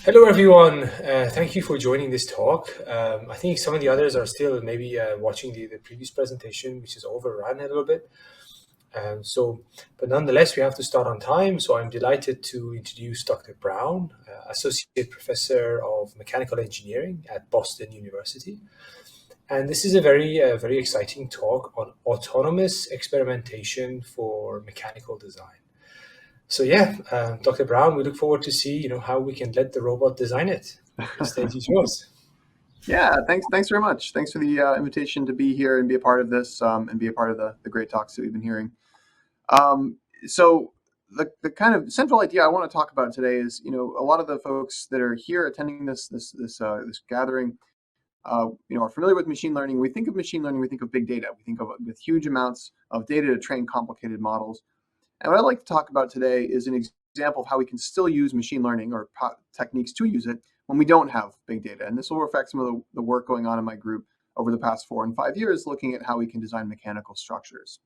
Hello, everyone. Thank you for joining this talk. I think some of the others are still maybe watching the previous presentation, which is overrun a little bit. But nonetheless, we have to start on time. So I'm delighted to introduce Dr. Brown, Associate Professor of Mechanical Engineering at Boston University. And this is a very exciting talk on autonomous experimentation for mechanical design. So yeah, Dr. Brown, we look forward to see how we can let the robot design it. The stage is yours. Yeah, thanks very much. Thanks for the invitation to be here and be a part of this and be a part of the great talks that we've been hearing. So the kind of central idea I want to talk about today is, a lot of the folks that are here attending this gathering, are familiar with machine learning. We think of machine learning, we think of big data. We think of it with huge amounts of data to train complicated models. And what I'd like to talk about today is an example of how we can still use machine learning or techniques to use it when we don't have big data. And this will reflect some of the work going on in my group over the past 4 and 5 years, looking at how we can design mechanical structures.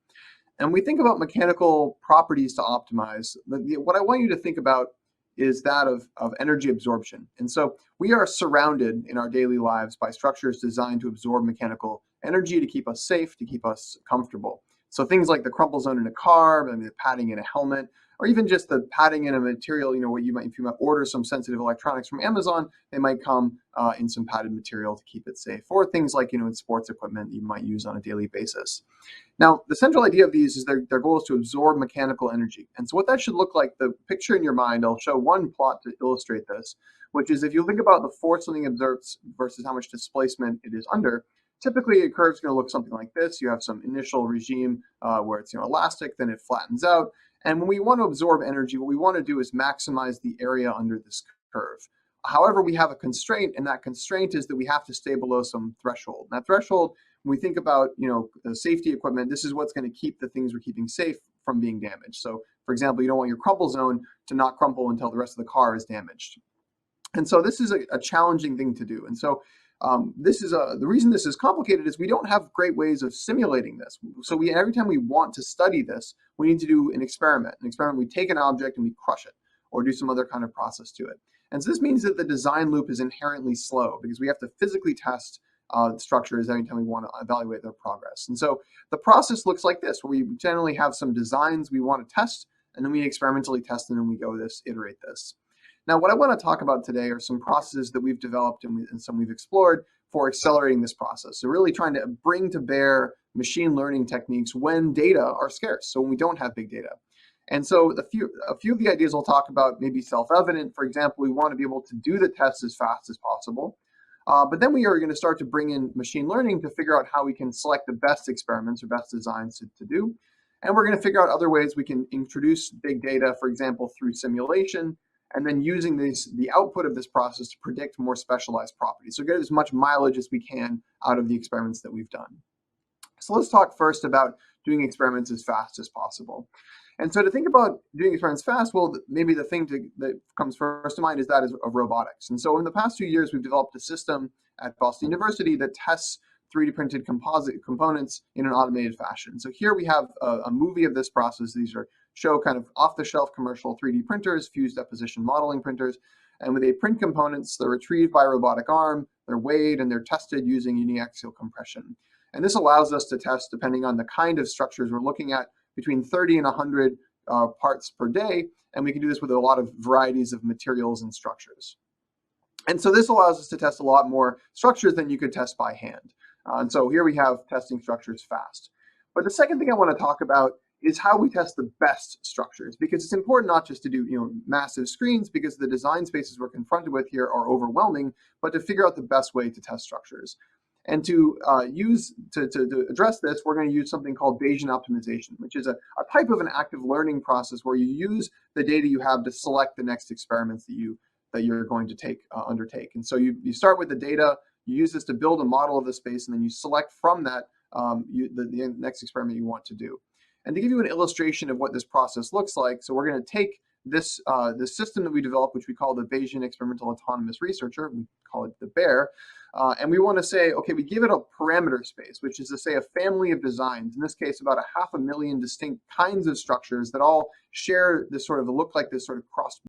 And we think about mechanical properties to optimize. What I want you to think about is that of energy absorption. And so we are surrounded in our daily lives by structures designed to absorb mechanical energy to keep us safe, to keep us comfortable. So things like the crumple zone in a car, the padding in a helmet, or even just the padding in a material, what if you might order some sensitive electronics from Amazon, they might come in some padded material to keep it safe. Or things like, in sports equipment you might use on a daily basis. Now, the central idea of these is their goal is to absorb mechanical energy. And so what that should look like, the picture in your mind, I'll show one plot to illustrate this, which is if you think about the force something exerts versus how much displacement it is under, typically a curve is going to look something like this. You have some initial regime where it's elastic, then it flattens out. And when we want to absorb energy, what we want to do is maximize the area under this curve. However, we have a constraint, and that constraint is that we have to stay below some threshold. And that threshold, when we think about the safety equipment, this is what's going to keep the things we're keeping safe from being damaged. So, for example, you don't want your crumple zone to not crumple until the rest of the car is damaged. And so this is a challenging thing to do. And so the reason this is complicated is we don't have great ways of simulating this. So every time we want to study this, we need to do an experiment. An experiment, we take an object and we crush it, or do some other kind of process to it. And so this means that the design loop is inherently slow because we have to physically test structures every time we want to evaluate their progress. And so the process looks like this, where we generally have some designs we want to test, and then we experimentally test them, and we iterate this. Now, what I want to talk about today are some processes that we've developed and some we've explored for accelerating this process. So really trying to bring to bear machine learning techniques when data are scarce, so when we don't have big data. And so a few of the ideas I'll talk about may be self-evident. For example, we want to be able to do the tests as fast as possible. But then we are going to start to bring in machine learning to figure out how we can select the best experiments or best designs to do. And we're going to figure out other ways we can introduce big data, for example, through simulation, and then using the output of this process to predict more specialized properties. So get as much mileage as we can out of the experiments that we've done. So let's talk first about doing experiments as fast as possible. And so to think about doing experiments fast, well, maybe the thing that comes first to mind is that of robotics. And so in the past few years, we've developed a system at Boston University that tests 3D printed composite components in an automated fashion. So here we have a movie of this process. These show kind of off-the-shelf commercial 3D printers, fused deposition modeling printers. And when they print components, they're retrieved by a robotic arm, they're weighed, and they're tested using uniaxial compression. And this allows us to test, depending on the kind of structures we're looking at, between 30 and 100 parts per day. And we can do this with a lot of varieties of materials and structures. And so this allows us to test a lot more structures than you could test by hand. And so here we have testing structures fast. But the second thing I want to talk about is how we test the best structures, because it's important not just to do massive screens, because the design spaces we're confronted with here are overwhelming, but to figure out the best way to test structures. And to address this, we're going to use something called Bayesian optimization, which is a type of an active learning process where you use the data you have to select the next experiments that you're going to undertake. And so you start with the data, you use this to build a model of the space, and then you select from that the next experiment you want to do. And to give you an illustration of what this process looks like, so we're going to take this system that we developed, which we call the Bayesian Experimental Autonomous Researcher, we call it the BEAR, and we want to say, okay, we give it a parameter space, which is to say a family of designs, in this case about 500,000 distinct kinds of structures that all share this look like this sort of cross